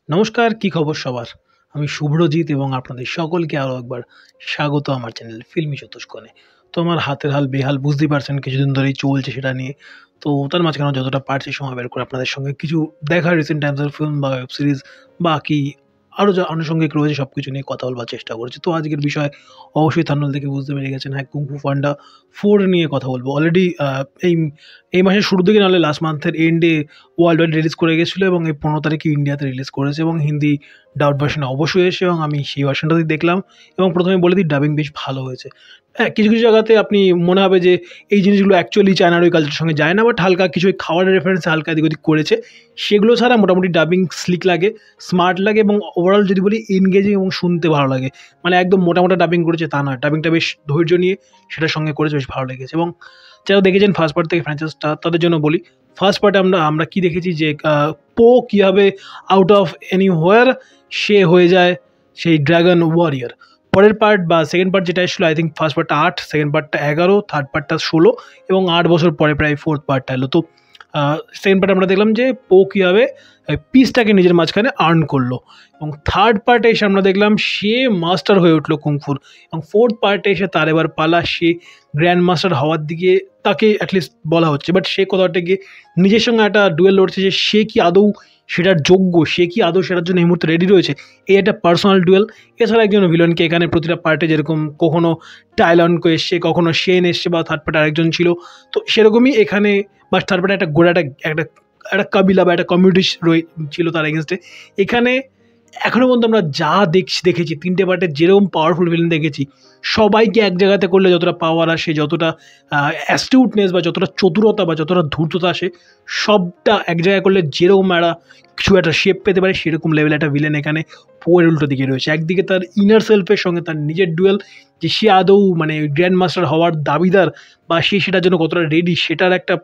নমস্কার, কি খবর সবার? আমি শুভ্রজিৎ এবং আপনাদের সকলকে আরও একবার স্বাগত আমার চ্যানেল ফিল্মি চতুষ্কোণে। তো আমার হাতের হাল বেহাল বুঝতেই পারছেন, কিছুদিন ধরেই চলছে সেটা নিয়ে। তো তার মাঝখানে যতটা পারছি সময় বের করে আপনাদের সঙ্গে কিছু দেখা রিসেন্ট টাইমসের ফিল্ম বা ওয়েব সিরিজ বাকি আরও যা আনুষঙ্গিক রয়েছে সব কিছু নিয়ে কথা বলবার চেষ্টা করছি। তো আজকের বিষয় অবশ্যই থাম্বনেল দেখে বুঝতে পেরে গেছেন, হ্যাঁ, কুংফু পান্ডা 4 নিয়ে কথা বলবো। অলরেডি এই এই মাসের শুরুর দিকে নাহলে লাস্ট মান্থের এন্ডে ওয়ার্ল্ড ওয়াইড রিলিজ করে গেছিলো এবং এই 15 তারিখে ইন্ডিয়াতে রিলিজ করেছে এবং হিন্দি ডাবড ভার্সন অবশ্যই এসে এবং আমি সেই ভার্সনটাতেই দেখলাম। এবং প্রথমে বলে দিই, ডাবিং বেশ ভালো হয়েছে। হ্যাঁ, কিছু কিছু জায়গাতে আপনি মনে হবে যে এই জিনিসগুলো অ্যাকচুয়ালি চায়নার ওই কালচারের সঙ্গে যায় না, বাট হালকা কিছু ওই খাবারের রেফারেন্সে হালকা এদিক ওদিক করেছে। সেগুলো ছাড়া মোটামুটি ডাবিং স্লিক লাগে, স্মার্ট লাগে এবং ওভারঅল যদি বলি এনগেজিং এবং শুনতে ভালো লাগে। মানে একদম মোটা মোটা ডাবিং করেছে তা নয়, ডাবিংটা বেশ ধৈর্য নিয়ে সেটার সঙ্গে করেছে, বেশ ভালো লেগেছে। এবং যারা দেখেছেন ফার্স্ট পার্ট থেকে ফ্র্যাঞ্চাইজটা, তাদের জন্য বলি, ফার্স্ট পার্টে আমরা কি দেখেছি যে পো কীভাবে আউট অফ এনিহোয়ার সে হয়ে যায় সেই ড্রাগন ওয়ারিয়ার। পরের পার্ট বা সেকেন্ড পার্ট যেটা এসেছিলো, আই থিঙ্ক ফার্স্ট পার্টটা 8, সেকেন্ড পার্টটা 11, থার্ড পার্টটা 16 এবং 8 বছর পরে প্রায় ফোর্থ পার্টটা এলো। তো সেকেন্ড পার্ট আমরা দেখলাম যে পো কীভাবে পিসটাকে নিজের মাঝখানে আর্ন করলো, এবং থার্ড পার্টে এসে আমরা দেখলাম সে মাস্টার হয়ে উঠলো কুংফুর, এবং ফোর্থ পার্টে এসে তার এবার পালা, সে গ্র্যান্ড মাস্টার হওয়ার দিকে তাকে অ্যাটলিস্ট বলা হচ্ছে। বাট সে কোথাওটা গিয়ে নিজের সঙ্গে একটা ডুয়েল লড়ছে যে সে কি আদৌ সেটার যোগ্য, সে কি আদৌ সেটার জন্য এই মুহূর্তে রেডি রয়েছে। এই একটা পার্সোনাল ডুয়েল। এছাড়া একজন ভিলেনকে এখানে প্রতিটা পার্টে যেরকম কখনো টাইলনকে এসছে, কখনো শেন এসছে, বা থার্ড পার্টে আরেকজন ছিল, তো সেরকমই এখানে বা থার্ড পার্টে একটা গোড়া একটা একটা কাবিলা বা একটা কমিউনিটি ছিল তার এগেনস্টে। এখানে এখনও পর্যন্ত আমরা যা দেখেছি 3টে পার্টে যেরকম পাওয়ারফুল ভিলেন দেখেছি, সবাইকে এক জায়গাতে করলে যতটা পাওয়ার আসে, যতটা অ্যাস্টিউটনেস বা যতটা চতুরতা বা যতটা ধূর্ততা আসে, সবটা এক জায়গায় করলে যেরকম কিছু একটা শেপ পেতে পারে, সেরকম লেভেল একটা ভিলেন এখানে পোয়ের উল্টো দিকে রয়েছে। একদিকে তার ইনার সেলফের সঙ্গে তার নিজের ডুয়েল, যে সে আদৌ মানে গ্র্যান্ড মাস্টার হওয়ার দাবিদার বা সে সেটার জন্য কতটা রেডি সেটার একটা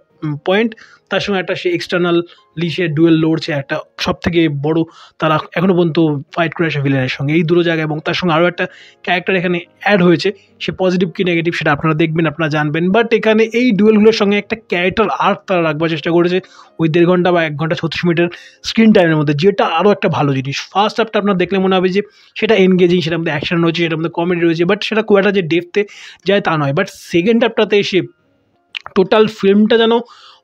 পয়েন্ট। তার সঙ্গে একটা সে এক্সটার্নালি সে ডুয়েল লড়ছে একটা সব থেকে বড়, তারা এখনও পর্যন্ত ফাইট করে আসে ভিলেনের সঙ্গে, এই দুটো জায়গায়। এবং তার সঙ্গে আরও একটা ক্যারেক্টার এখানে অ্যাড হয়েছে, সে পজিটিভ কি নেগেটিভ সেটা আপনারা দেখবেন, আপনারা জানবেন। বাট এখানে এই ডুয়েলগুলোর সঙ্গে একটা ক্যারেক্টার আর্ক তারা রাখবার চেষ্টা করেছে ওই 1.5 ঘন্টা বা 1 ঘন্টা 36 মিনিটের স্ক্রিন টাইমের মধ্যে, যেটা আরও একটা ভালো জিনিস। ফার্স্ট হাফটা আপনার দেখলে মনে হবে যে সেটা এনগেজিং, সেটার মধ্যে অ্যাকশন রয়েছে, সেটার মধ্যে কমেডি রয়েছে, বাট সেটা খুব একটা যে ডেপথে যায় তা নয়। বাট সেকেন্ড হাফটাতে এসে টোটাল ফিল্মটা যেন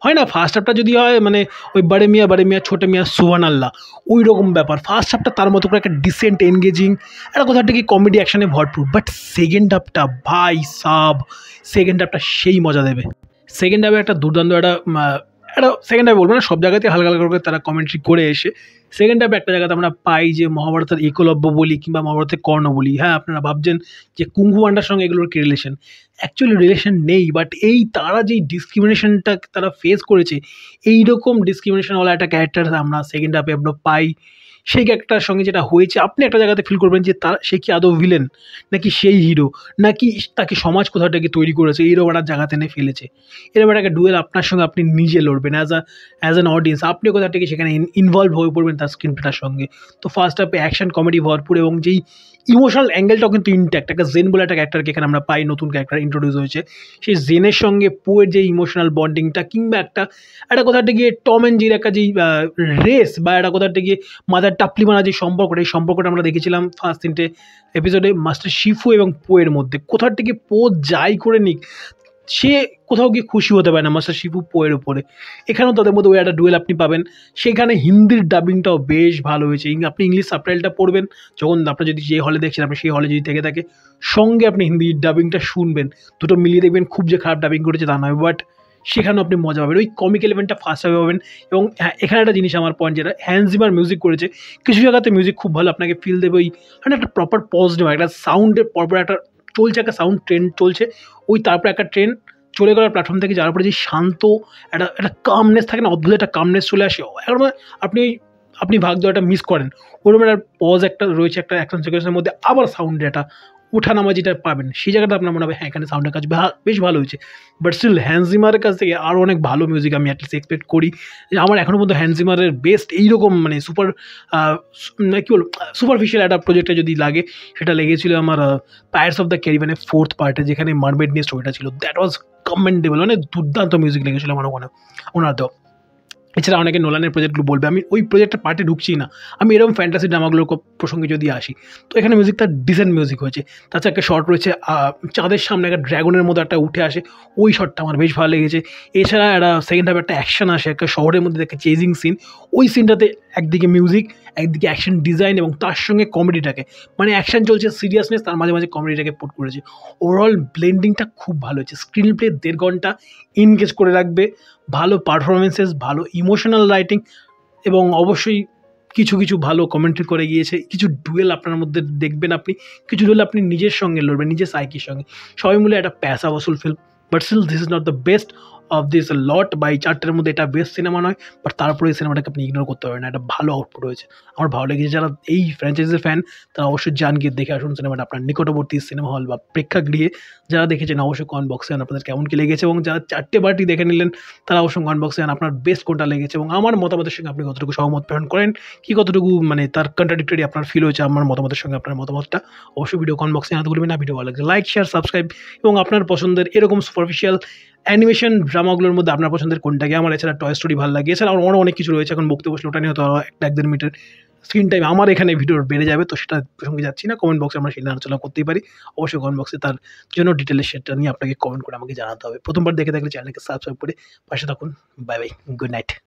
হয় না, ফার্স্ট হাফটা যদি হয় মানে ওই বাড়ে মিয়া ছোটে মিয়া সুবহান আল্লাহ, ওই রকম ব্যাপার। ফার্স্ট হাফটা তার মতো করে একটা ডিসেন্ট এনগেজিং একটা কোথাটা কি কমেডি অ্যাকশনে ভরপুর। বাট সেকেন্ড হাফটা ভাই সাব, সেকেন্ড হাফটা সেই মজা দেবে। সেকেন্ড হাফে একটা দুর্দান্ত একটা সেকেন্ড হাফে বলবো না, সব জায়গাতে হালকা হালকা করে তারা কমেন্ট্রি করে এসে সেকেন্ড হাফে একটা জায়গাতে আমরা পাই যে মহাভারতের একলব্য বলি কিংবা মহাভারতের কর্ণ বলি। হ্যাঁ, আপনারা ভাবছেন যে কুংফু পান্ডার সঙ্গে এগুলোর কি রিলেশন, অ্যাকচুয়ালি রিলেশন নেই। বাট এই তারা যেই ডিসক্রিমিনেশনটা তারা ফেস করেছে, এইরকম ডিসক্রিমিনেশনওয়ালা একটা ক্যারেক্টার আমরা সেকেন্ড হাফে আমরা পাই। সেই ক্যারেক্টারের সঙ্গে যেটা হয়েছে, আপনি একটা জায়গাতে ফিল করবেন যে তার সে কি আদৌ ভিলেন নাকি সেই হিরো, নাকি তাকে সমাজ কোথাটাকে তৈরি করেছে এইরকম একটা জায়গাতে এনে ফেলেছে। এরকম একটা ডুয়েল আপনার সঙ্গে আপনি নিজে লড়বেন অ্যাজ অ্যান অডিয়েন্স, আপনি কোথা থেকে সেখানে ইনভলভ হয়ে পড়বেন তার স্ক্রিন প্লেটার সঙ্গে। তো ফার্স্ট হাফে অ্যাকশন কমেডি ভরপুর এবং যেই ইমোশনাল অ্যাঙ্গেলটাও কিন্তু ইনট্যাক্ট। একটা জেন বলে একটা ক্যারেক্টারকে এখানে আমরা পাই, নতুন ক্যারেক্টার ইন্ট্রোডিউস হয়েছে, সেই জেনের সঙ্গে পোয়ের যে ইমোশনাল বন্ডিংটা, কিংবা একটা কোথাটা গিয়ে টম অ্যান্ড জেরির একটা যেই রেস বা একটা কোথাটা গিয়ে মাথার টাপলি মারা যে সম্পর্কটা, এই সম্পর্কটা আমরা দেখেছিলাম ফার্স্ট 3টে এপিসোডে মাস্টার শিফু এবং পোয়ের মধ্যে। কোথার থেকে পো যাই করে নিক, সে কোথাও গিয়ে খুশি হতে পারে না মাস্টার শিফু পোয়ের উপরে। এখানেও তাদের মধ্যে ওই একটা ডুয়েল আপনি পাবেন। সেখানে হিন্দির ডাবিংটাও বেশ ভালো হয়েছে। আপনি ইংলিশ সাবটাইটেলটা পড়বেন যখন, আপনার যদি যে হলে দেখছেন আপনি সেই হলে যদি থেকে থাকে, সঙ্গে আপনি হিন্দি ডাবিংটা শুনবেন, দুটো মিলিয়ে দেখবেন খুব যে খারাপ ডাবিং করেছে তা নয়, বাট সেখানেও আপনি মজা পাবেন, ওই কমিক এলিমেন্টটা ফার্স্টভাবে পাবেন। এবং হ্যাঁ, এখানে একটা জিনিস আমার পয়েন্ট, যেটা হ্যান্স জিমার মিউজিক করেছে, কিছু জায়গাতে মিউজিক খুব ভালো আপনাকে ফিল দেবে, ওই মানে একটা প্রপার পজ নেওয়া, একটা সাউন্ডের পরপর একটা চলছে, একটা সাউন্ড ট্রেন চলছে, ওই তারপর একটা ট্রেন চলে গেল প্ল্যাটফর্ম থেকে, যাওয়ার পরে যে শান্ত একটা কামনেস থাকে না, অদ্ভুত একটা কামনেস চলে আসে এখন। আপনি আপনি ভাগ দেওয়াটা মিস করেন, ওরকম একটা পজ একটা রয়েছে, একটা অ্যাকশন সিকোয়েন্সের মধ্যে আবার সাউন্ডের একটা ওঠানামা যেটা পাবেন, সেই জায়গাটা আপনার মনে হবে হ্যাঁ এখানে সাউন্ডের কাজ বেশ ভালো হয়েছে। বাট স্টিল হ্যান্সজিমারের কাছ থেকে আরও অনেক ভালো মিউজিক আমি অ্যাটলিস্ট এক্সপেক্ট করি। আমার এখনও পর্যন্ত হ্যান্সজিমারের বেস্ট এইরকম মানে কী বলবো, সুপারফিশিয়াল একটা প্রজেক্টে যদি লাগে, সেটা লেগেছিল আমার পায়ার্স অফ দ্য ক্যারিবিয়ানের ফোর্থ পার্টে, যেখানে মারমেড নিয়ে স্টোরিটা ছিল। দ্যাট ওয়াজ কমেন্ডেবল, মানে দুর্দান্ত মিউজিক লেগেছিল আমার ওখানে ওনার। তো এছাড়া অনেকে নোলানের প্রজেক্টগুলো বলবে, আমি ওই প্রজেক্টের পার্টে ঢুকছি না। আমি এরকম ফ্যান্টাসি ড্রামাগুলোর প্রসঙ্গে যদি আসি, তো এখানে মিউজিকটা ডিসেন্ট মিউজিক হয়েছে। তাছাড়া একটা শট রয়েছে চাঁদের সামনে একটা ড্রাগনের মতো একটা উঠে আসে, ওই শটটা আমার বেশ ভালো লেগেছে। এছাড়া একটা সেকেন্ড হাফে একটা অ্যাকশন আসে একটা শহরের মধ্যে একটা চেজিং সিন, ওই সিনটাতে একদিকে মিউজিক, একদিকে অ্যাকশন ডিজাইন এবং তার সঙ্গে কমেডিটাকে, মানে অ্যাকশন চলছে, সিরিয়াসনেস, তার মাঝে মাঝে কমেডিটাকে পুট করেছে। ওভারঅল ব্লেন্ডিংটা খুব ভালো হয়েছে। স্ক্রিন প্লে 1.5 ঘন্টা এনগেজ করে রাখবে, ভালো পারফরমেন্সেস, ভালো ইমোশনাল রাইটিং এবং অবশ্যই কিছু কিছু ভালো কমেন্ট্রি করে গিয়েছে। কিছু ডুয়েল আপনার মধ্যে দেখবেন আপনি, কিছু ডুয়েল আপনি নিজের সঙ্গে লড়বেন, নিজের সাইকির সঙ্গে, সবাই মিলে একটা প্যাসা ওয়াসুল film. But still this is not the best of this lot, বা এই 4টের মধ্যে এটা বেস্ট সিনেমা নয়, বাট তারপরে এই সিনেমাটাকে আপনি ইগনোর করতে পারবেন না, একটা ভালো আউটপুট হয়েছে। আমার ভালো লেগেছে। যারা এই ফ্র্যাঞ্চাইজির ফ্যান তারা অবশ্যই যান, গিয়ে দেখে আসুন সিনেমাটা আপনার নিকটবর্তী সিনেমা হল বা প্রেক্ষাগৃহে। যারা দেখেছেন অবশ্যই কমেন্ট বক্সে আপনাদের কেমন কী লেগেছে, এবং যারা 4টে পার্টি দেখে নিলেন তারা অবশ্যই কমেন্ট বক্সে আপনার বেস্ট কোনটা লেগেছে, এবং আমার মতামতের সঙ্গে আপনি কতটুকু সহমত পোষণ করেন, কি কতটুকু মানে তার কন্ট্রাডিক্টরি আপনার ফিল হয়েছে আমার মতামতের সঙ্গে আপনার মতামতটা অবশ্যই ভিডিও কমেন্ট বক্সে জানাতে ভুলবেন না। ভিডিও ভালো লাগছে লাইক, শেয়ার, সাবস্ক্রাইব, এবং আপনার পছন্দের এরকম সুপারফিশিয়াল অ্যানিমেশন ড্রামাগুলোর মধ্যে আপনার পছন্দের কোনটাকে। আমার এছাড়া টয় স্টোরি ভালো লাগে, এছাড়া আমার অনেক কিছু রয়েছে, এখন বকতে বসলে ওটা নিয়ে হয়তো 1-1.5 মিনিটের স্ক্রিন টাইম আমার এখানে ভিডিওর বেড়ে যাবে, তো সেটা প্রসঙ্গে যাচ্ছি না। কমেন্ট বক্সে আমরা সেটা আলোচনা করতেই পারি। অবশ্যই কমেন্ট বক্সে তার জন্য ডিটেলে সেটা নিয়ে আপনাকে কমেন্ট করে আমাকে জানাতে হবে। প্রথমবার দেখে থাকলে চ্যানেলকে সাবস্ক্রাইব করে পাশে থাকুন। Bye bye, good night.